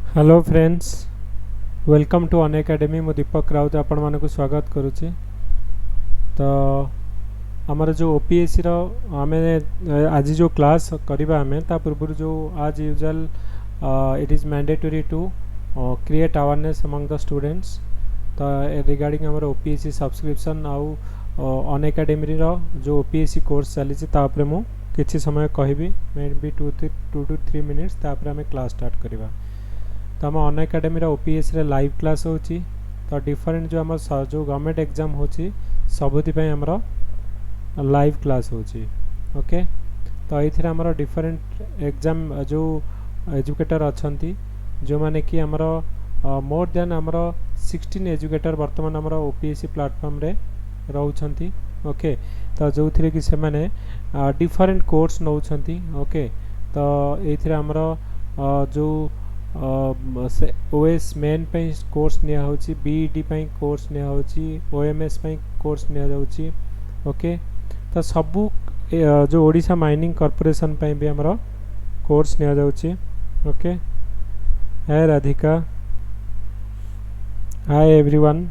Hello friends, welcome to Unacademy. मु दीपक राउत आपण मानक स्वागत करुच्ची। तो आमर जो ओपीएससी रो आम आज जो क्लास करवा आम ता पूर्व जो आज usual it is mandatory to create awareness among the students. तो रिगार्डिंग आमर ओपीएससी सब्सक्रिप्शन आउ अन एकेडमी रो जो ओपीएससी कोर्स चली मु किछि समय कहबी, मे बी 2 to 3 मिनिट्स तापर आम क्लास स्टार्ट करवा। तो आम अन एकेडमी ओपीएससी रे लाइव क्लास होची। तो डिफरेंट जो आम जो गवर्नमेंट एग्जाम होची सबुति आमर लाइव क्लास होची। ओके, तो ये आमर डिफरेंट एग्जाम जो एजुकेटर अच्छी जो माने कि आमर मोर देन आमर 16 एजुकेटर बर्तमान आमर ओपीएससी प्लेटफॉर्म रे रहउछंती। ओके, तो जो थी कि से माने डिफरेंट कोर्स नौछंती। ओके, तो ये आमर जो ओएस मेन पे कोर्स निया होची, बीईडी पे कोर्स निया होची, ओएमएस पे कोर्स निया जाउची। ओके, तो सबू जो ओडिशा माइनिंग कॉर्पोरेशन पे भी हमरो कोर्स निया जाउची। Okay, hi Radhika, hi everyone.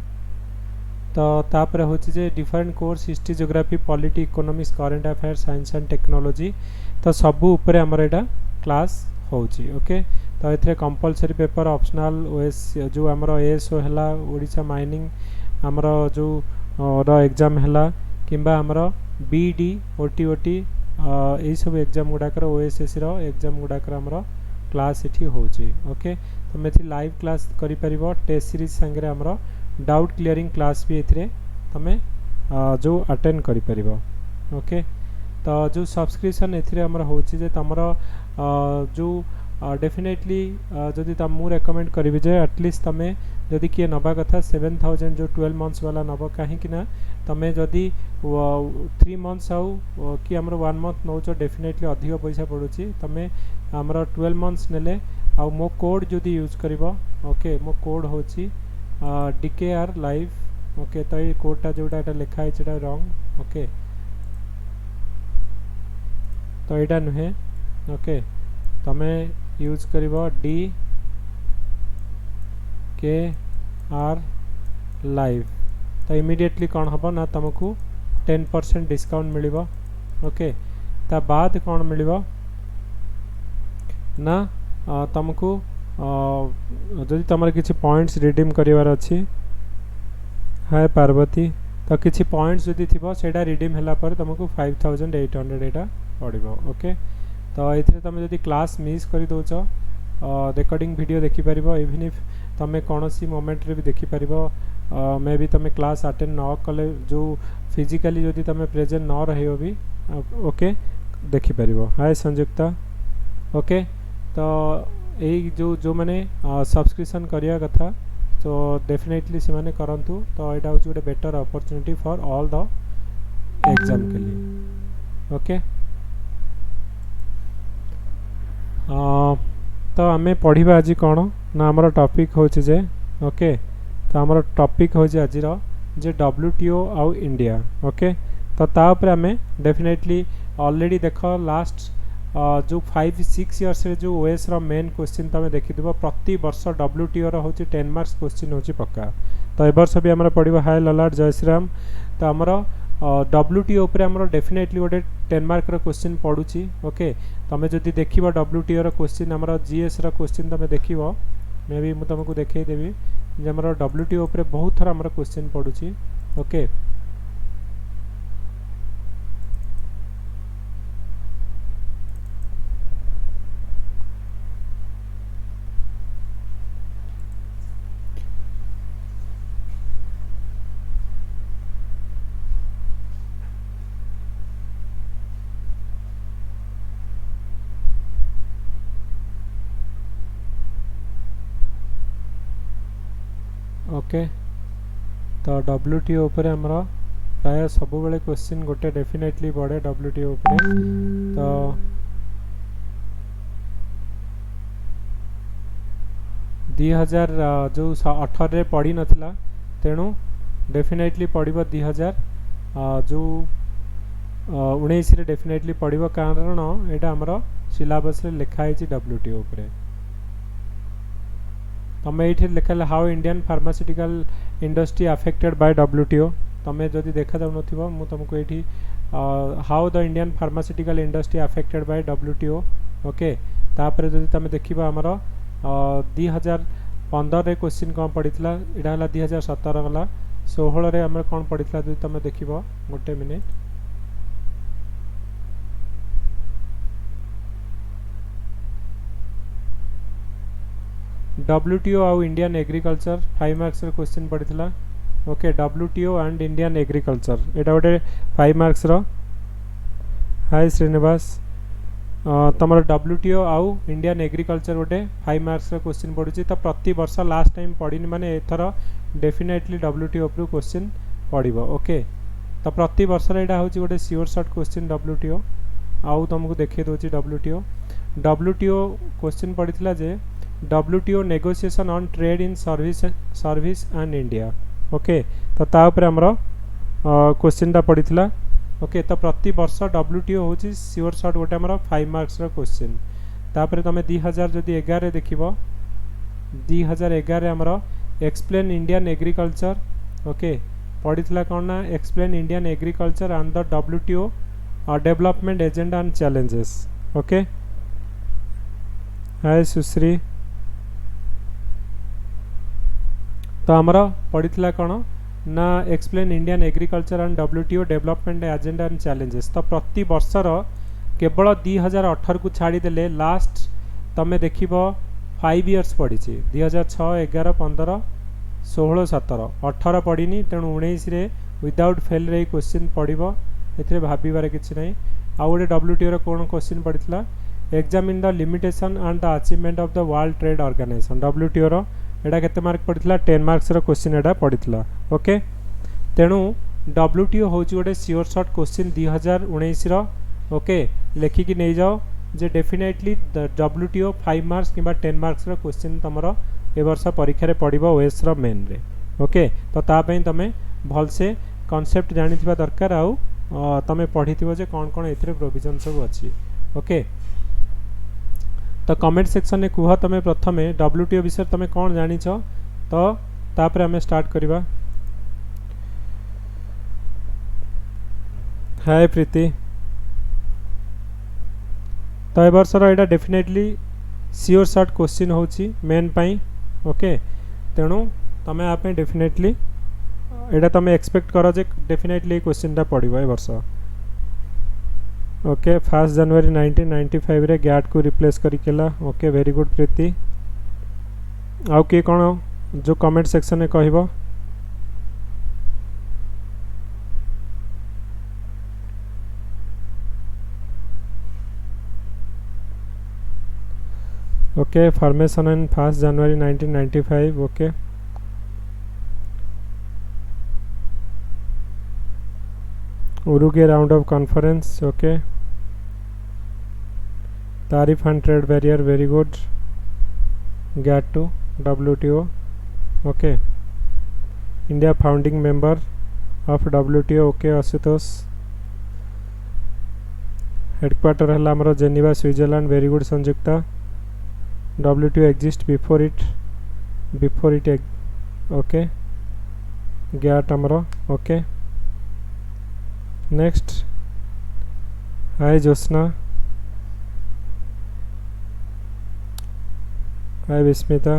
तो तापर होची जे different course history, geography, polity, economics, current affairs, science and technology. तो सबू ऊपर हमर एटा क्लास होची। ओके, तो ये कंपलसरी पेपर ऑप्शनल ओएस जो आमर एएसओ है, ओडिशा माइनिंग आमर जो एग्जाम है किंबा आमर बीडी ओटीओटी यही सब एग्जाम गुड़ाकर ओएसएससी रो एग्जाम गुड़ाकर आमर क्लास इठी होची। ओके, तो मैं लाइव क्लास करि परिबो टेस्ट सीरीज संगे आमर डाउट क्लियरिंग क्लास भी एथिरे तमे जो अटेंड करि परिबो। ओके, तो जो सब्सक्रिप्शन एथिरे आमर होची जे तमर जो डेफिनेटली जदि तम मु रेकमेंड करी जे एटलिस्ट तमें जदि किए नबा कथा 7000 जो 12 मंथ्स वाला नब कहीं तमें जदि 3 मंथ्स आउ कि आमर 1 मंथ नौ डेफिनेटली अधिक पैसा पड़ुची। तमें आमर 12 मंथ्स नेले आउ मो कोड जदि यूज करिबो। ओके, मो कोड होची DKR लाइव। ओके, तो ये कोडटा जोटा एटा लिखा है सेटा रॉन्ग। ओके, तो एटा नुहे। ओके, तमें यूज करिबो DKR लाइव। तो इमीडिएटली कौन हम ना तुमको 10% डिस्काउंट मिलिबो। ओके, ता बाद कौन मिलिबो ना तुमको जदि तुम किसी पॉइंट्स रिडीम करिवार अच्छी। हाय पार्वती, तो किसी पॉइंट्स जदि थिबो सेटा रिडीम हला पर तुमको 5800 एटा पड़िबो। ओके, तो ये तुम जब क्लास मिस कर दौच रिकॉर्डिंग वीडियो देखिपर, इवन इफ तुम कौन सी मोमेंट रे भी देखिपर। मे भी तुम क्लास अटेंड न कले जो फिजिकली जदि तुम प्रेजेंट न रहो भी ओके देखिपर। हाय संयुक्ता। ओके, तो यही जो मैंने सब्सक्रिप्शन करिया कथा तो डेफिनेटली से माने करंतु। तो यहाँ हूँ गोटे better opportunity for all the exam के लिए। ओके, तो आमे पढ़िबा आज कौन ना आमर टॉपिक होचे जे। ओके, तो आमर टॉपिक होचे आज जे WTO आउ इंडिया। ओके, तो तापर आमे डेफिनेटली ऑलरेडी देख लास्ट जो 5-6 इयर्स रे जो ओएस रो मेन क्वेश्चन तुम देखिथिबो प्रति वर्ष WTO रो होची 10 मार्क्स क्वेश्चन होची पक्का। तो ए वर्ष भी आमर पढ़िबा। हाय ललाट, जय श्री राम। तो आमर WTO उपरे आमर डेफिनेटली गोटे 10 मार्क रो क्वेश्चन पड़ुची। ओके, तमें जदि देखिबो WTO रो क्वेश्चन आमर जीएस रो क्वेश्चन तमें देखिबो, मे बी मु तुमको देखै देबी जे आमर WTO उपरे बहुत थरा आमर क्वेश्चन पड़ुची। ओके, ओके, तो WTO उपरे आमर प्राय सब बेले क्वेश्चन गोटे डेफिनेटली पड़े WTO उपरे। तो 2000 जो 18 पढ़ी नथिला तेणु डेफिनेटली पढ़िबो 2000 जो 19 रे डेफिनेटली पढ़िबो, कारण एटा हमर सिलेबस रे लिखा है WTO उपरे। तुम ये लिखा how Indian pharmaceutical industry affected by WTO तुम्हें जदि देखा जाऊन मुझे तुमको ये how the Indian pharmaceutical industry affected by WTO okay तापर जदि तुम देखा आमर 2015 क्वेश्चन कौन पड़ी यहाँ है 2017 गला 16 आम कौन पड़ी जब तुम देख गोटे मिनिट डब्ल्यूटीओ आउ इंडियन एग्रीकल्चर 5 मार्क्स क्वेश्चन पड़ी okay WTO and Indian agriculture यहाँ गोटे 5 मार्क्स हाय श्रीनिवास तुम डब्ल्यूटीओ आउ इंडियन एग्रीकल्चर गोटे 5 मार्क्स क्वेश्चन पड़ी तो प्रति वर्ष लास्ट टाइम पड़ी माने एथर डेफिनेटली डब्ल्यूटीओ उपरू क्वेश्चन पड़ो ओके तो प्रति वर्ष यहाँ हूँ गोटे सियोर सर्ट क्वेश्चन डब्ल्यूटीओ आउ तुमको देखिए दूसरी डब्ल्यूटीओ क्वेश्चन पड़ी जे WTO negotiation on trade in service and India okay तो तापर आमर क्वेश्चनटा पड़ा ओके तो प्रति वर्ष डब्ल्यूटीओ हूँ सियोर सर्ट गोटे आमर 5 मार्क्स क्वेश्चन तापर तुम 2011 देख 2011 आमर एक्सप्लेन इंडियन एग्रीकल्चर ओके पड़ा कौन ना explain Indian agriculture and the WTO development agenda and challenges okay hi Sushree तो आमर पड़ा कौन ना explain Indian agriculture and WTO development agenda and challenges तो प्रति वर्षर केवल 2018 को छाड़ीदे लास्ट तुम्हें देख 5 इयर्स पड़ी 2006 11 15 16 17 18 पड़नी तेणु 19 विदाउट फेल रे क्वेश्चन पड़ो ए भाबार किसी ना आउ गोटे डब्ल्यूटीओ कौन क्वेश्चन पड़ा examine the limitation and the achievement of the World Trade Organization WTO एटा केते मार्क पड़ा 10 मार्क्स क्वेश्चन एटा पड़ा ओके तेणु डब्ल्यूटीओ हूँ गोटे सियोर सर्ट क्वेश्चन 2019 ओके लेखिकी नहीं जाओ जे डेफिनेटली डब्ल्यूटीओ 5 मार्क्स कि 10 मार्क्स क्वेश्चन तुम ए वर्ष परीक्षा पड़ो ओएस मेन रे ओके तो तापाई तुम भलसे कॉन्सेप्ट जानी दरकार आउ तुम पढ़ी जे कौन कौन ए प्रोविजन सब अच्छी ओके तो कमेंट सेक्शन में कह तुम प्रथम डब्ल्यूटीओ विषय तुम कौन जानिछ तो तापर आम स्टार्ट करवा हाय प्रीति तो ए वर्षर यहाँ डेफिनेटली सियोर सर्ट क्वेश्चन होची मेन पाई ओके तेणु तुम आप डेफिनेटली यहाँ तुम एक्सपेक्ट कर जे डेफिनेटली क्वेश्चनटा पड़ो ए वर्ष ओके 1 जनवरी 1995 रे गैट को रिप्लेस करिकेला ओके वेरी गुड प्रीति आउ किए कौन जो कमेंट सेक्शन में कहब okay formation in 1 January 1995 okay Uruguay round of conference okay tariff and trade barrier very good GATT to WTO okay India founding member of WTO okay Ashutosh headquarter है आमर Geneva Switzerland very good Sanjukta WTO exist before it okay GATT आमर okay next hi Jyotsna hi Bismita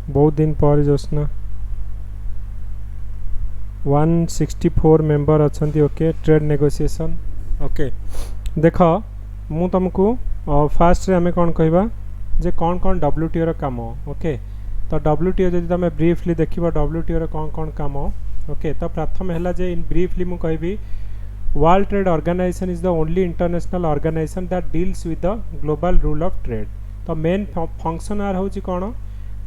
बहुत दिन पर Jyotsna 164 member अच्छा okay trade negotiation okay देख मु तुमको फास्ट रे आमे कौन कहबा जे कौन कौन डब्ल्यूटीओ काम ओके तो डब्ल्यूटीओ जदि तुम ब्रीफली देखिबा डब्ल्यूटीओ कौन कौन काम ओके तो प्रथम है जे इन ब्रीफली मु कहबी World Trade Organization is the only international organisation that deals with the global rule of trade तो मेन फंक्शन आर हूँ कौन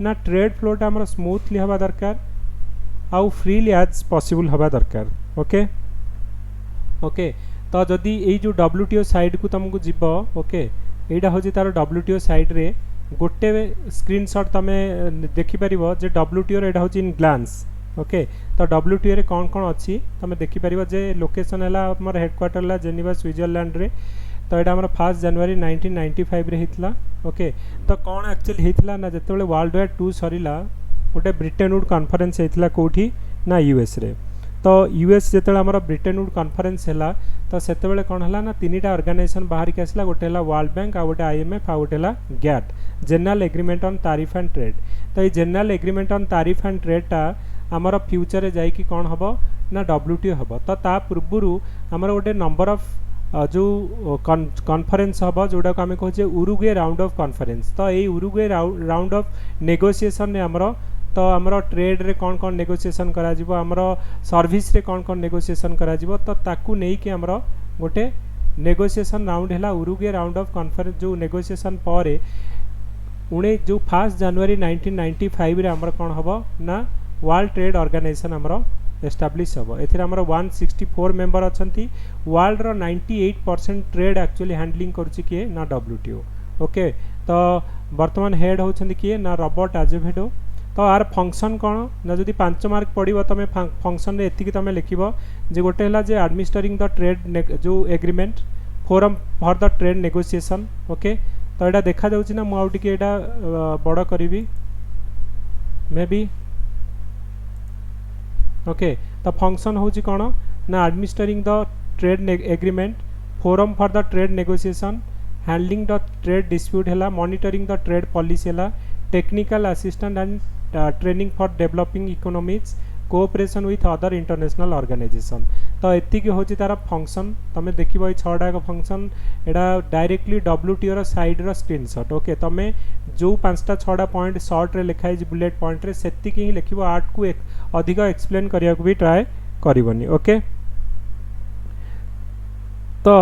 ना ट्रेड फ्लोटा आमर स्मूथली हवा दरकार आउ फ्रीली एज पॉसिबल हवा दरकार ओके ओके तो जदि ये जो डब्ल्यूटीओ साइड को तुमको जीव ओके यहाँ हूँ तार डब्ल्यूटीओ साइड रे गोटे स्क्रीनशॉट तुम देखिपर जे डब्ल्यूटीओ यहाँ हूँ इन ग्लांस ओके तो डब्ल्यूटीओ रे कौन कौन अच्छी तुम देखिपर जे लोकेशन है आम हेडक्वार्टर है जेनेवा स्विट्जरलैंड रे तो यहाँ आम 1 जनवरी 1995 रे हितला ओके तो कौन एक्चुअली होता ना जिते वर्ल्ड वार 2 सरीला गोटे ब्रिटेन वुड कॉन्फ्रेंस होता कौटी ना यूएस रे तो यूएस जो आम ब्रिटेन वुड कॉन्फ्रेंस है तो से कौन है ना 3टा ऑर्गेनाइजेशन बाहर की आसला गोटे है वर्ल्ड बैंक आ गोटे आईएमएफ आ गोटे है GATT general agreement on tariff and trade तो ये general agreement on tariff and ट्रेडटा आमर फ्यूचर रे जाइकी कौन हम ना डब्ल्यूटीओ हम तो ता पूर्व आमर गोटे नंबर ऑफ जो कॉन्फ्रेंस हम जोटा को आम कहे उरुग्वे राउंड ऑफ कॉन्फ्रेंस तो ये उरुग्वे राउंड ऑफ नेगोशिएशन रे आमर तो आमर ट्रेड रे कौन कौन नेगोशिएशन करा जिवो आमर सर्विस रे कौन कौन नेगोशिएशन करा जिवो तो ताकू नहीं कि आमर गोटे नेगोशिएशन राउंड है उरुग्वे राउंड ऑफ कॉन्फ्रेंस जो नेगोशिएशन पर जो 1 जनवरी 1995 रे आमर कौन हम ना वर्ल्ड ट्रेड ऑर्गेनाइजेशन आमर एस्टाब्लिश हम एथिरे आमर 164 मेंबर अछंती वर्ल्ड रो 98% ट्रेड एक्चुअली हैंडलिंग करूची किए ना डब्ल्यूटीओ ओके तो वर्तमान हेड होछंती किए ना रॉबर्ट आजेभेडो तो आर फंक्शन कौन ना जदि 5 मार्क पड़ो तुम फंक्शन एति तुम लिख जे गोटे है जे एडमिनिस्ट्रिंग द ट्रेड जो agreement forum for the trade negotiation okay तो यहाँ देखा जाउछि ना मुझे बड़ करी मे बी ओके तो फंक्शन हूँ कौन ना administering the trade agreement forum for the trade negotiation handling the trade dispute है मॉनिटरिंग द ट्रेड पॉलिसी है technical assistant and training for developing economics cooperation with other international organisation तो एति हूँ तार फंक्शन तुम देख ये 6टा फंक्शन यहाँ डायरेक्टली डब्ल्यूटीओ साइड रो स्क्रीनशॉट ओके तुम जो 5टा 6टा पॉइंट शॉर्ट रे लिखाई बुलेट पॉइंट रे सेति ही लिख आर्ट को अधिक एक्सप्लेन करने को भी ट्राए करनी ओके तो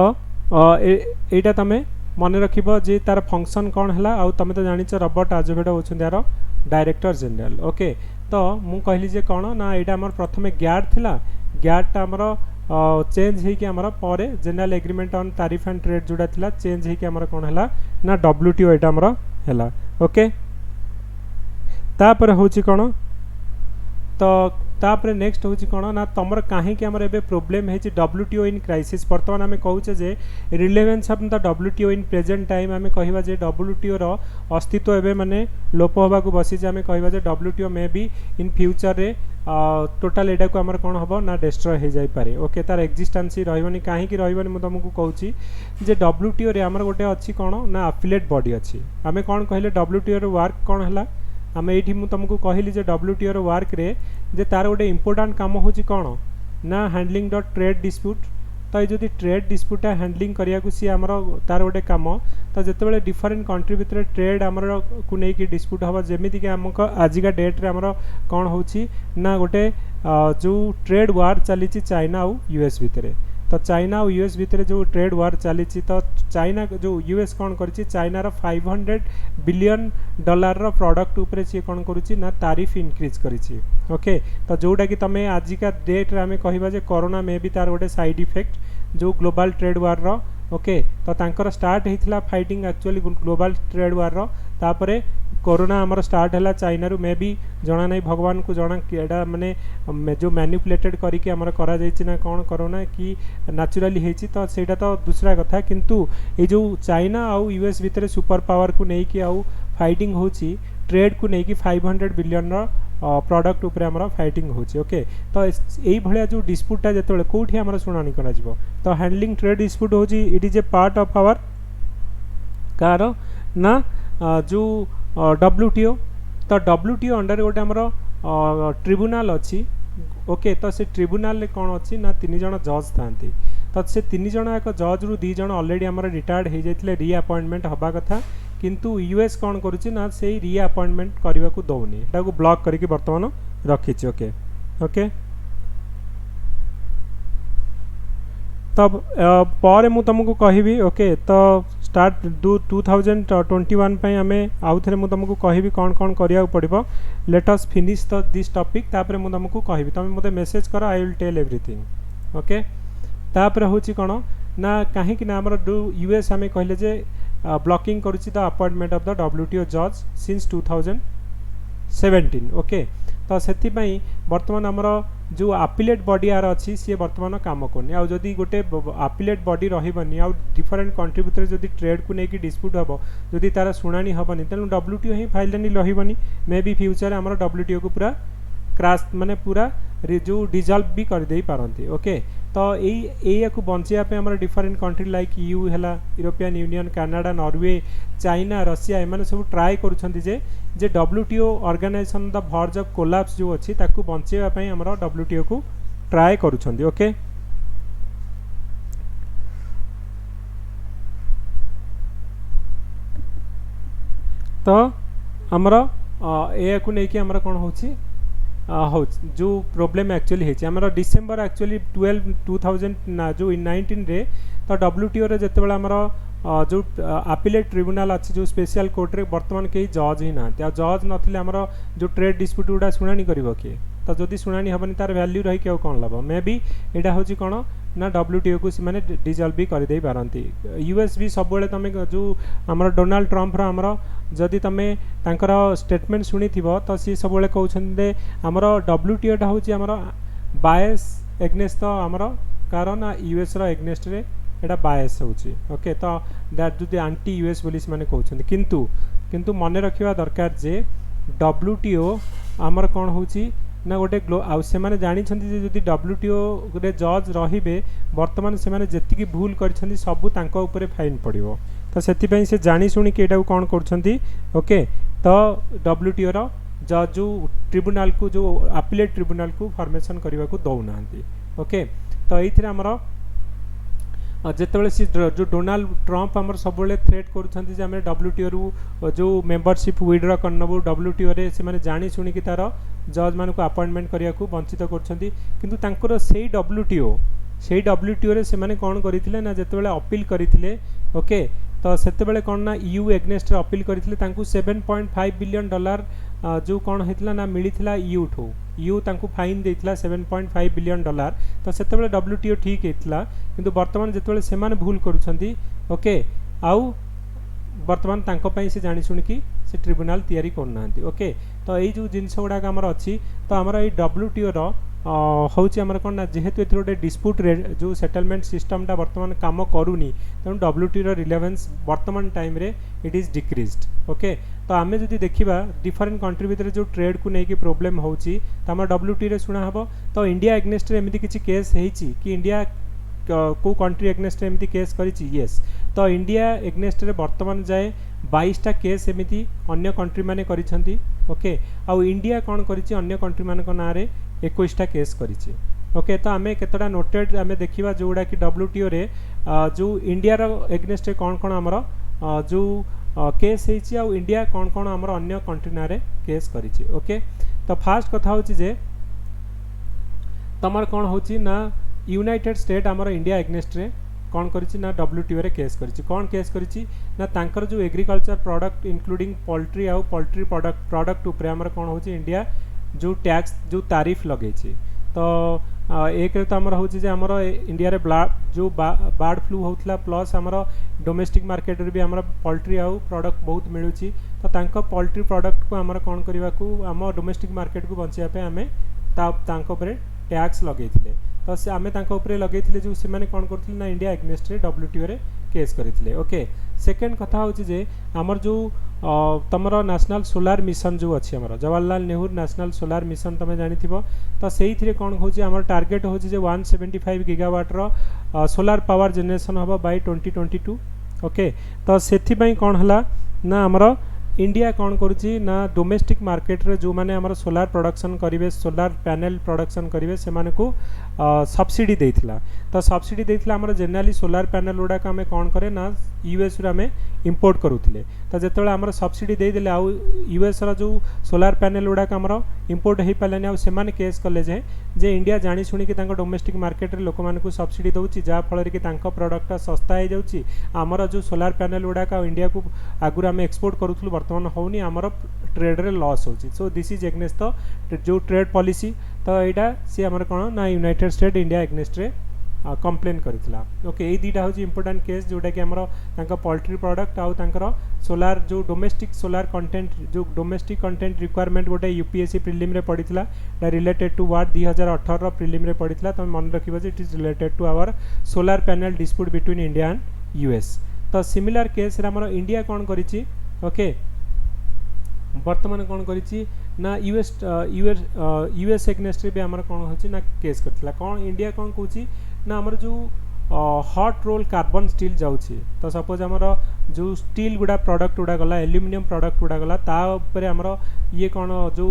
यहाँ तुम मन रख जे तार फंक्शन कौन है आउ तुम तो जान रॉबर्ट आजेभेडो होछन यार डायरेक्टर जनरल ओके तो मु कहली जे कौन ना यहाँ आमर प्रथम गैट थिला गैट आमर चेंज होइकि आमर परे general agreement on tariff and trade जोड़ा थिला चेंज होइकि आमर कौन है ना डब्ल्यूटीओ यहाँ आमर है ओके तापर होची कौन तो तापर नेक्स्ट हूँ कौन ना तुम कहीं आमर ए प्रोब्लेम है डब्ल्यूटीओ इन क्राइसिस बर्तमान आम कहूचे जे relevance of the WTO in present time आम कहिबा जे डब्ल्यूटीओ रो अस्तित्व एबे माने लोप होबा को बसी जे आम कहिबा जे WTO may be in future रे टोटाल एटा को आमर कौन हम ना डिस्ट्रॉय हो जाई पारे ओके तार एक्जिस्टेंस रहबनी कहीं रहबनी मु तुमको कहूची जे डब्ल्यूटीओ रे आमर गोटे अच्छी कौन ना अफिलिएट बॉडी अच्छी आम कौन कहले डब्ल्यूटीओ रो वर्क कौन है आम ये तुमको कहली जे डब्ल्यूटीओ रो वर्क रे जे तार गोटे इंपोर्टाट काम हूँ कौन ना हैंडलिंग द ट्रेड डिस्प्यूट तो ये जो ट्रेड डिस्प्यूटा हैंडलिंग करिया सी आमर तार गोटे काम तो जिते डिफरेंट कंट्री भितर ट्रेड आमर को लेकिन डिस्प्यूट हम जमीक आमक आजिका डेट्रे आमर कौन हो ना गोटे जो ट्रेड वार चली चाइना आउ यूएस भितर तो चाइना और यूएस भितर जो ट्रेड वार चली तो चाइना जो यूएस कौन कर चाइनार 500 बिलियन डॉलर रो प्रोडक्ट उपरे सी कौन करुच्ची ना तारिफ इनक्रीज करिछि ओके तो जोटा कि तुम आजिका डेट्रे आम कहवा जे कोरोना में भी तार गोटे साइड इफेक्ट जो ग्लोबल ट्रेड वार रो ओके तो तांकर स्टार्ट होता fighting actually global trade war रो तापरे कोरोना आमर स्टार्ट है चाइना रू मे भी जना नहीं भगवान को जना एटा माने जो मैनिपुलेटेड करके आमर करा जाइछि ना कौन कोरोना कि नेचुरली होइछि तो सेटा तो दूसरा कथा किंतु ये जो चाइना आउ यूएस भितर सुपर पावर को नहीं कि आउ फाइटिंग होछि ट्रेड को नहीं कि 500 बिलियन प्रोडक्ट उपरे आमर फाइटिंग होछि ओके तो यही भाया जो डिस्प्यूटा जो कौटी आमर शुणाणी करा जिवो तो हैंडलिंग ट्रेड डिस्प्यूट होछि it is a part of our कार ना जो डब्ल्यूटीओ तो डब्ल्यूटीओ अंडर गोटे आमर ट्रिब्यूनाल अच्छी ओके तो से ट्रिब्यूनाल कौन अच्छी ना 3 जन जज था तो से 3 जन एक जज रु 2 जन ऑलरेडी आमर रिटायर्ड हो जाते रीअपॉइंटमेंट हवा कथा किंतु यूएस कौन करुच्ची ना से रीअपॉइंटमेंट करने को दौनी एटा को ब्लॉक करके बर्तमान रखी ओके ओके तब पर मु तुमको कहबी ओके तो स्टार्ट 2021 पे आम आउ थे तुमको कहबी कौन कौन करिया पड़ो let us finish this topic तापर मु तुमको कहबी तुम मते मेसेज कर I will tell everything okay तापर होची कौन ना कहीं ना आमर यूएस आम कहले जे ब्लॉकिंग करुच्ची the appointment of the WTO जज सिंस 2017 ओके तो से बर्तमान आमर जो आपिलेट बॉडी यार अच्छी सी बर्तमान काम करनी आउ जदि गोटे आपिलेट बॉडी रही आउ डिफरेंट कंट्री भितर जदि ट्रेड को लेकिन डिस्प्यूट हम जदि तार शुणाणी हेनी तेणु डब्ल्यूटीओ ही फाइल रही मे बी फ्यूचर आम डब्ल्यूटीओ को पूरा क्राश माने पूरा जो डिजल्व भी कर दे पारती ओके तो यही को बचाई आम डिफरेंट कंट्री लाइक यू है European Union Canada Norway China Russia एम सब ट्राए जे WTO organisation the verge of collapse जो अच्छी ताकू बचाई आम डब्ल्यूटीओ को ट्राए करुछंती ओके तो आमर या को लेकिन आमर कौन होची हो जो प्रोब्लेम एक्चुअली है डिसेम्बर एक्चुअली 12 2000 जो 19 रे तो डब्ल्यूटीओ रे जते बेला हमर जो आपिलेट ट्रिब्यूनल अच्छी जो स्पेशल कोर्ट रे वर्तमान कहीं जज ही ना जज नथिले हमर जो ट्रेड डिस्प्यूट गुड़ा शुणाणी करिवो किए तो जदि शुणाणी हेबनी तार वैल्यू रही के कौन लाभ मे बी एटा होची कौन ना डब्ल्यूटीओ को सीमाने डिजल्व भी कर दे पारती यूएस भी सब तुम जो आमर डोनाल्ड ट्रम्प आमर जदि तुम तांकर स्टेटमेंट शुणी तो सी सब कहते आमर डब्ल्यूटीओटा हूँ आमर बायस एग्नेस्ट तो आमर कारण यूएस एग्नेस्ट रे एटा बायस होची ओके तो दैट जो आंटी यूएस बोली से माने कहते किंतु मन रखा दरकार जे डब्ल्यूटीओ आमर कौन होची ना गोटे से माने जानी जदि डब्ल्यूटीओ रे जज रे बर्तमान से माने जेतिकी भूल कर सबू तांको ऊपर फाइन पड़ो तो से जानी शुणी कि एटा कौन कर ओके तो डब्ल्यूटीओ रो जज जो ट्रिब्यूनल को जो आपिलेट ट्रिब्यूनल को फॉर्मेशन करने को दौना ओके तो ये आमर जिते सी जो डोनाल्ड ट्रम्प आमर सब थ्रेट कर डब्ल्यूटीओ रु जो मेंबरशिप विड्र करनबू डब्ल्यूटीओ रे से माने जानी शुणी कि तार जज मान को अपॉइंटमेंट करने को वंचित कर से डब्ल्यूटीओ रे से माने कौन करते ना जिते अपील करते ओके तो से कौन ना यू एग्नेस्ट अपील करते 7.5 बिलियन डॉलर जो कौन होता ना मिलता यू ठू यू तांकु फाइन देता 7.5 बिलियन डॉलर तो से डब्ल्यूटीओ ठीक होता किंतु बर्तमान जिते से भूल करुँच ओके आउ बर्तमान तांको से जानी शुणी से ट्रिब्यूनल तैयारी करना ओके तो यही जो जिनस गुड़ाक आमर अच्छी तो आमर ये डब्ल्यूटीओ रो हूँ आमर कौन ना जेहेतु ये गोटे डिस्प्यूट जो सेटलमेंट सिस्टमटा बर्तमान काम करूनी तेणु डब्ल्यूटीओ रिलेवेंस बर्तमान टाइम रे इट इज डिक्रीज्ड ओके तो आम जब देखा डिफरेंट कंट्री भितर जो ट्रेड को लेकिन प्रोब्लेम होची तो आम डब्ल्यूटीओ रे शुणा हम तो इंडिया एग्नेस्ट रे एमती किसी केस होती कि इंडिया को कंट्री एग्नेस्ट रे एमती केस करिछि यस तो इंडिया एग्नेस्ट रे बर्तमान जाए 22टा केस एमती अन्य कंट्री माने करिसेंती ओके आउ इंडिया कौन करिछि अन्य कंट्री मानक ना रे 21टा केस करिछि ओके तो आम केतटा नोटेड आम देखा जोड़ा कि डब्ल्यूटीओ रे जो इंडिया रो एग्नेस्ट कौन कौन आमर जो केस होती आउ इंडिया कौन कौन आमर अन्य कंट्री ना रे केस करिछि ओके तो फास्ट कथा होछि जे तमर कौन होछि ना यूनाइटेड स्टेट आमर इंडिया एग्नेस्ट रे कौन करिछि ना डब्ल्यूटीओ रे केस करिछि कौन केस करिछि ना तांकर जो एग्रीकल्चर प्रोडक्ट इंक्लूडिंग पोल्ट्री आउ पोल्ट्री प्रोडक्ट उपरे आमर कौन होछि इंडिया जो टैक्स जो तारीफ लगे तो एक तो आमर हूँ आमर इंडिया रे जो बार्ड फ्लू होता प्लस आमर डोमेस्टिक मार्केट रे भी आमर पोल्ट्री आउ प्रोडक्ट बहुत मिलूची तो तांको पोल्ट्री प्रोडक्ट को आमर कौन करने को आम डोमेस्टिक मार्केट को बचाई आम टैक्स लगे तो से आम लगे जो से कौन करते ना इंडिया एग्नेस्ट रे डब्ल्यूटीओ रे केस करते ओके सेकेंड कथा हूँ जे आमर जो तमर नेशनल सोलार मिशन जो अच्छी आमर Jawaharlal Nehru national solar mission तुम जानी तो से कौन हो टार्गेट हूँ 175 गीगावाटर सोलार पावर जेनरेशन हम बाय 2022 ओके तो से कौन है ना आमर इंडिया कौन करुच्ची ना डोमेस्टिक मार्केट रे जो माने आमर सोलार प्रोडक्शन करेंगे सोलार पैनल प्रोडक्शन करेंगे से सब्सिडी देइथिला तो सब्सिडी देइथिला आमर जनरली सोलार पैनल गुड़ाक आम कौन करे ना यूएस रू आम इंपोर्ट करूले तो जिते आमर सब्सिडी देदेले आउ यूएस जो सोलार पैनल गुड़ाक आमर इंपोर्ट हो पारानी आउ से केस कले जे इंडिया जानी शुणी कि डोमेस्टिक मार्केट रे लोक मानकु सब्सिडी दउची जहाँफल कि प्रोडक्ट सस्ता हो जाउची आमर जो सोलार पैनल गुड़ाक इंडिया को आगुरी आम एक्सपोर्ट करूँ बर्तमान होनी आमर ट्रेड रे लॉस होची सो दिस इज एग्नेस्ट जो ट्रेड पॉलिसी तो यहाँ सी आमर कौन ना यूनाइटेड स्टेट इंडिया एग्नेस्ट रे कंप्लेन करथिला ओके ए दीटा होची इंपोर्टेंट केस जोटा कि हमरो तांका पोल्ट्री प्रोडक्ट आउ तांकर सोलार जो डोमेस्टिक सोलार कंटेंट जो डोमेस्टिक कंटेंट रिक्वायरमेंट गोटे यूपीएससी प्रिलिम रे पड़ीथिला रिलेटेड टू व्हाट 2018 रो प्रिलिम रे पड़ीथिला त मन रखिबो जे it is related to our solar panel dispute between India and US तो सिमिलर केस रे हमरो इंडिया कोन करिछि ओके वर्तमान कौन करिछि ना यूएस एग्नेस्ट भी आमर कौन होछि ना केस करथिला कौन इंडिया कौन कहूछि ना आमर जो हॉट रोल कार्बन स्टील जाउछि तो सपोज आमर जो स्टील गुडा प्रोडक्ट गुडा गला एल्युमिनियम प्रोडक्ट गुडा गला ता ऊपर आमर ये कौन जो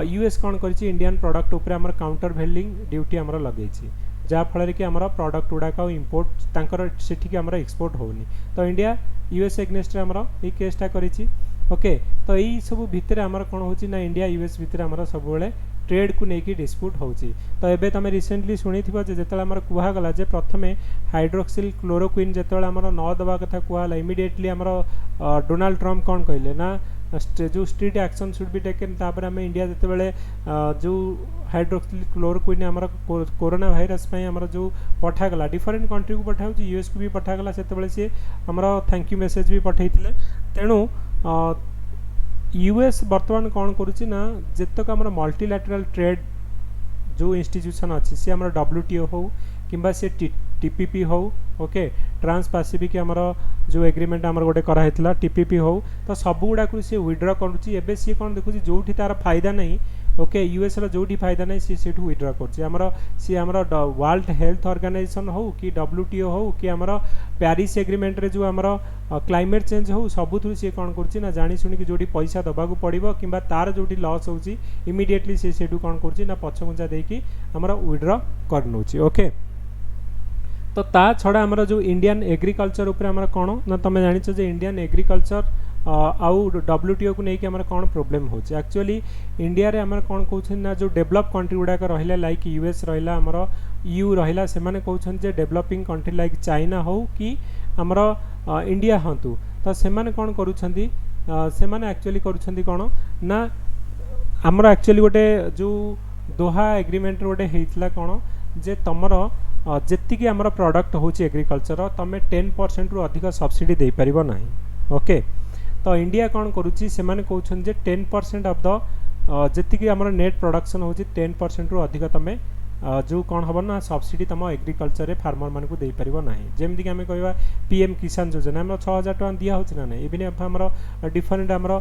यूएस कौन करिछि इंडियन प्रोडक्ट ऊपर आमर काउंटर वेलिंग ड्यूटी आमर लगेछि जहाँ फल कि आमर प्रोडक्ट गुड़ाक इंपोर्ट तांकर सेठी आमर एक्सपोर्ट होनी तो इंडिया यूएस एग्नेस्ट आमर ये केसटा करिछि ओके तो यही सब भितर आमर कौन होछि ना इंडिया यूएस भितर आमर सब बेले ट्रेड को लेकिन डिस्प्यूट होछि तो एबे तमे रिसेंटली सुनी थिबो जे जेतला आमर कुहा गला जे प्रथमे हाइड्रोक्सिल क्लोरोक्विन जेतला आमर न दबा कथा कुहाला इमीडिएटली आमर डोनाल्ड ट्रम्प कौन कहले ना जो strict action should be taken तापर आम इंडिया जिते बड़े जो हाइड्रोक्सिल क्लोरोक्विन आमर कोरोना भाइरस पे आमर जो पठागला डिफरेंट कंट्री को पठाऊ यूएस को भी पठागला से सी आमर थैंक यू मेसेज भी पठे तेणु यूएस बर्तमान कौन करुच्ची ना जितक आमर मल्टीलैटरल ट्रेड जो इंस्टीट्यूशन अच्छी सी आमर डब्ल्यूटीओ हो किंबा से टीपीपी हो ओके ट्रांस पैसिफिक आमर जो एग्रीमेंट आमर गोटे कराइला टीपीपी हो तो सब गुड़ाक सी विड्र करुच्ची एबे सी कौन देखुची जोठी तार फायदा नहीं ओके यूएस रो जोठी फायदा नहीं सी सेठू विड्र करछि आमर सी आमर वर्ल्ड हेल्थ ऑर्गेनाइजेशन हो कि डब्ल्यूटीओ हो कि आमर पेरिस एग्रीमेंट रे जो आमर क्लाइमेट चेंज हो सबुथु सी कौन करछि ना जानी सुनी कि जोठी पैसा दबाकू पड़िबो किंबा तार जोठी लॉस होछि इमीडिएटली सी सेठू कौन करछि ना पछगुंजा देकी आमर विड्र करनोछि ओके तो ता छड़ा आमर जो इंडियन एग्रीकल्चर ऊपर आमर कौन ना तुम जानिछ जे इंडियन एग्रीकल्चर आउ डब्ल्यूटीओ को लेकिन आमर कौन प्रोब्लेम होछि एक्चुअली इंडिया रे आमर कौन कहउछन ना जो डेवलप कंट्री गुडा रहिला लाइक यूएस रहिला आमर ईयू रहिला से माने कहउछन जे डेवलपिंग कंट्री लाइक चाइना हो कि आमर इंडिया हंतु तो से माने कौन करूछंती से माने एक्चुअली करूछंती कौन ना आमर एक्चुअली गोटे जो दोहा एग्रीमेंट गोटे हेइतला कौन जे तमर जेतिकी आमर प्रोडक्ट होछि एग्रीकल्चर तमे 10% रु अधिक सब्सिडी दे परिबो नाही ओके तो इंडिया कौन करुच्ची से माने कहउछन जे 10% ऑफ द जेतिकी आमर नेट प्रोडक्शन होछि 10% रु अधिक तमे जो कौन हम ना सब्सिडी तुम एग्रीकल्चर फार्मर मान को दे पारिबो नाही जेमति कि आमे कहबा पीएम किसान योजना हम 6000 टका दिया होछि ना नै इबिन हमर डिफरेंट हमर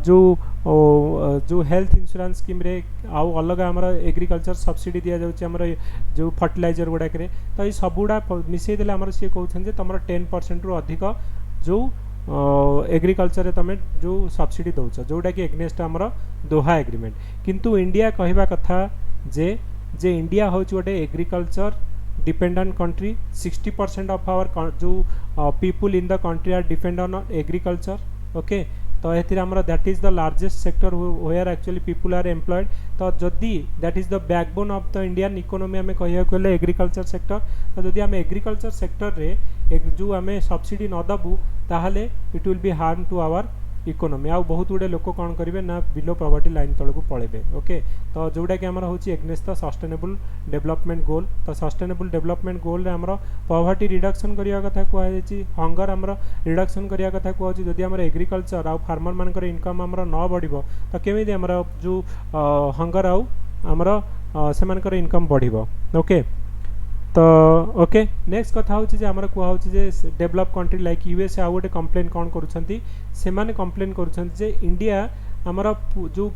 जो हेल्थ इंश्योरेंस स्कीम रे आउ अलग हमर एग्रीकल्चर सब्सिडी दिया जाउछि हमर जो फर्टिलाइजर गुडा करे तो ई सब गुडा मिसै देले हमर से कहउछन जे तमर 10% रु अधिक जो एग्रीकल्चर तमे जो सब्सिडी दउछ जोटा कि एग्नेस्ट हमर दोहा एग्रीमेंट किंतु इंडिया कहबा कथा जे इंडिया हो गोटे agriculture dependent country 60% of our जो people in the country are depend on agriculture okay तो ये आमर that is the largest sector where actually people are employed तो जदि that is the backbone of the Indian economy आम कह agriculture sector तो जदि आम एग्रीकल्चर सेक्टर रे जो आम सब्सिडी न दबू ताहले it will be harm to our economy आउ बहुत गुड़े लोक कौन करेंगे ना बिलो पॉवर्टी लाइन तल को पड़े ओके तो जोटा कि आमर हूँ against the sustainable development goal तो सस्टेनेबल डेवलपमेंट गोल रे आमर पॉवर्टी रिडक्शन करने कथा कहुई हंगर आमर रिडक्शन करने कथा कहुई जदि आमर एग्रीकल्चर आउ फार्मर मानकर इनकम आमर न बढ़िबो तो केमिति आमर जो हंगर आउ आमर सेमानकर इनकम बढ़िबो ओके तो ओके नेक्स्ट कथा होची जे हमर कुआ होची जे डेवलप कंट्री लाइक यूएस आ गोटे कंप्लेन कौन करूछंती से माने कंप्लेन करूछंती जे इंडिया हमर जो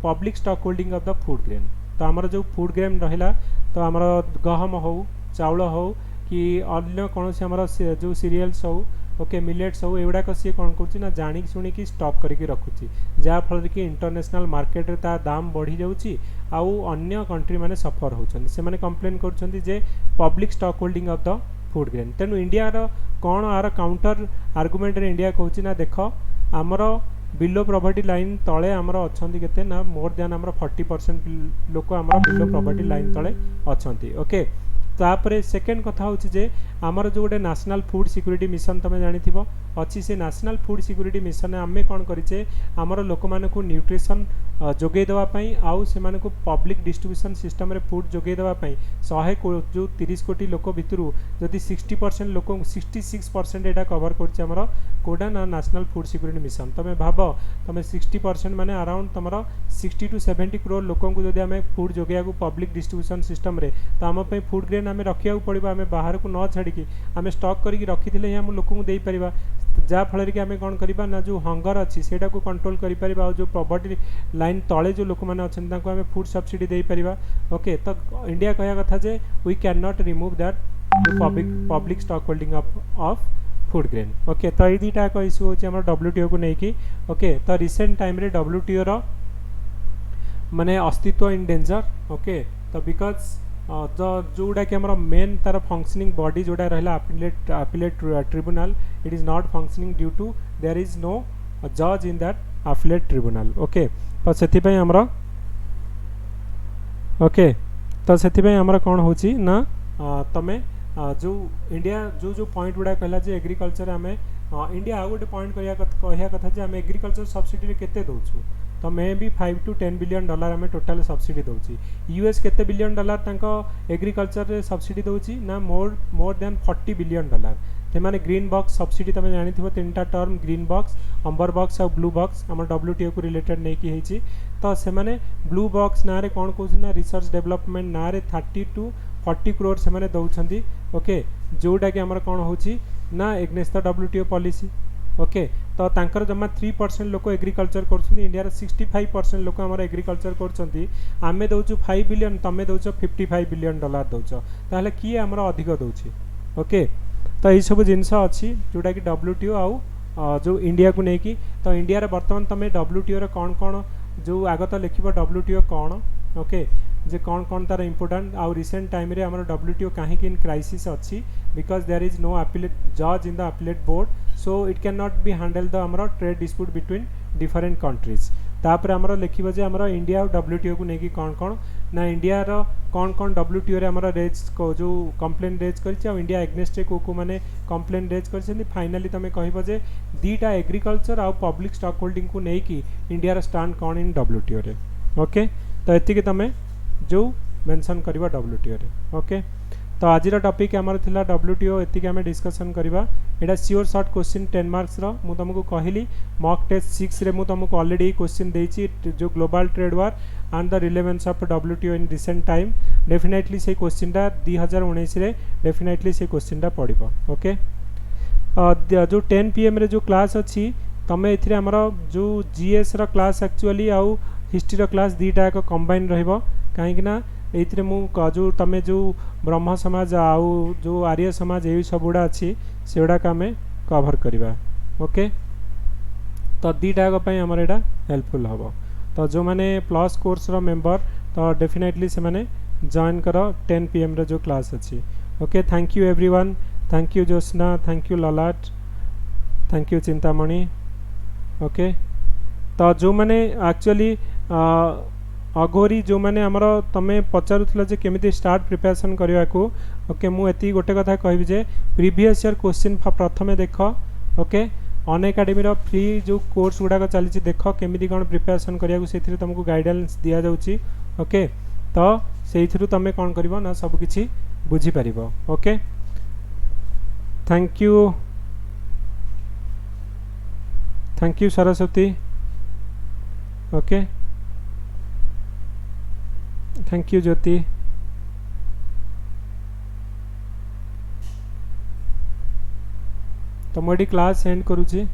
public stock holding of the food grain तो हमर जो फूड ग्रेन रहिला तो हमर गहम हो चाउल हो कि अन्य कौन से हमर जो सीरियल्स हो ओके मिलेट्स हो एगुड़ाक सी कौन करुच्ची ना जानी शुणी कि स्टॉक करके रखुची जहाँ फल कि इंटरनेशनल मार्केट रे ता दाम बढ़ी जाउची आउ अन्य कंट्री माने सफर होचन से माने कंप्लेन करछंती जे public stock holding of the food grain तेनु इंडिया रो कौन आर काउंटर आर्गुमेंट रे इंडिया कहूची ना देख आमर बिलो प्रॉपर्टी लाइन तले आमर अछंती केते ना मोर देन आमर 40% लोक आमर बिलो प्रॉपर्टी लाइन तले अछंती ओके तापरे सेकेंड कथा होची जे आमर जो गोटे नेशनल फूड सिक्योरिटी मिशन तमे जानिथिबो अच्छी से नेशनल फूड सिक्योरिटी मिशन आमे कौन करिचे आमर लोक मानकु न्यूट्रिशन जोगे देवाई आउ से पब्लिक डिस्ट्रीब्यूशन सिस्टम रे फूड जोगे देवाई 100 जो 30 कोटी लोक भितर जदि 60% लोक 66% यहाँ कवर कर कौटा ना नेशनल फूड सिक्योरिटी मिशन तुम भाव तुम 60% माने अराउंड तुम 60 to 70 करोड़ लोक जब आम फूड जोगे पब्लिक डिस्ट्रीब्यूशन सिस्टम रे तो आम फूड ग्रेन आम रखा पड़ो आम बाहर को न छाड़ी आम स्टॉक करके रखी ही आम लोक दे पार जहाँफल कि आम कौन करवा ना जो हंगर अच्छी से कंट्रोल कर जो पॉवर्टी लाइन तले जो लोक मैंने अच्छा आम फूड सब्सिडी दे पार ओके तो इंडिया कह कथा जे we can not remove that public stock holding of food grain okay तो ये दुटा एक इश्यू होम WTO को लेकिन ओके तो रिसेंट टाइम रे WTO रो माने अस्तित्व इन डेंजर ओके तो बिकज जोड़ा कि आम मेन तार फंक्शनिंग बॉडी जोड़ा रहा appellate tribunal it is not functioning due to there is no जज in that appellate tribunal okay तो से आमर ओके तो से आमर कौन हो ना तमें जो इंडिया जो पॉइंट गुड़ा कहला जे एग्रीकल्चर आम इंडिया आउ गोटे पॉइंट कहया कथा जे आम एग्रीकल्चर सब्सिडी केते दउछु तो मे भी 5 to 10 बिलियन डॉलर आम टोटाल सब्सिडी दउछि यूएस केते बिलियन डॉलर तांको एग्रीकल्चर रे सब्सिडी दउछि ना मोर देन 40 बिलियन डॉलर ते माने ग्रीन बॉक्स सब्सिडी तमे जानि थिबो तीनटा टर्म ग्रीन बॉक्स अंबर बॉक्स और ब्लू बॉक्स आम WTO को रिलेटेड नहीं कि हेछि तो से माने ब्लू बॉक्स ना रे कोन कहउछ ना रिसर्च डेवलपमेंट ना रे 30 to 40 करोड़ से माने दउछंती ओके जोटा कि आमर कौन होछि ना against the WTO policy okay तो तांकर जमा 3% लोक एग्रीकल्चर कर इंडिया 65% लोक आम एग्रीकल्चर कर दौचु 5 बिलियन तुम दौच 55 बिलियन डॉलर दौच ताहले किए आमर अधिक दौची ओके तो यही सब जिनस अच्छी जोटा कि WTO आउ जो इंडिया को लेकिन तो इंडिया रे बर्तमान तुम WTO रे कौन कौन जो आगत लिख WTO कौन ओके जे कौन कौन तार इंपोर्टेंट आउ रिसेंट टाइम रे हमर WTO कहीं इन क्राइसिस अच्छी because there is no appellate जज in the appellate board so it can not be handle the हमर trade dispute between different countries तापर हमर लिखिबो जे हमर इंडिया और WTO को लेकिन कौन कौन ना इंडिया रो कौन कौन WTO रे हमर रेज को जो कंप्लेन रेज करछि और इंडिया एग्नेस्ट को माने कंप्लेन रेज करछिन फाइनली तमे कहबो जे दीटा एग्रीकल्चर और पब्लिक स्टॉक होल्डिंग को लेकिन इंडिया रो स्टैंड कौन इन WTO रे ओके तो एतिके तमे जो मेंशन करवा WTO रे ओके तो आज टॉपिक आमर थिला WTO एतिके आमे डिस्कशन करवा एटा श्योर शॉर्ट क्वेश्चन 10 मार्क्स रो मु तुमको कहली मॉक टेस्ट 6 रे मु तुमको ऑलरेडी क्वेश्चन देछि जो global trade war and the relevance of WTO in recent time definitely से क्वेश्चनटा 2019 रे डेफिनेटली से क्वेश्चनटा पड़िबो ओके जो 10 PM रे जो क्लास अछि तमे एथिरे हमर जो GS रो क्लास एक्चुअली आउ हिस्ट्री रो क्लास दीटा एक कंबाइन रहइबो कहीं ना ये मु जो तमें जो ब्रह्म समाज आउ जो आर्य समाज ये सब गुड़ा अच्छी से गुड़ाक आम कभर करवा ओके तो दीटा आमर यहाँ हेल्पफुल हम तो जो मैंने प्लस कोर्स रो मेंबर तो डेफिनेटली से मैंने जॉइन कर 10 PM रो जो क्लास अच्छी okay thank you everyone thank you Jyotsna thank you ललाट थैंक यू चिंतामणि ओके तो जो मैंने एक्चुअली अघोरी जो मैंने आमर तमें पचारूला जे केमिति स्टार्ट प्रिपरेशन करने को ओके मुझे गोटे कथा कहबी जे प्रीवियस ईयर क्वेश्चन प्रथमे देख ओके अन एकेडमी फ्री जो कोर्स गुड़ाक चली देख केमिति कौन प्रिपरेशन करने से तुमको गाइडेंस दि जाऊँगी ओके तो से तुम कौन कर ना सबकि बुझीपर okay thank you Saraswati okay thank you Jyoti तो मुझे क्लास एंड करुँची।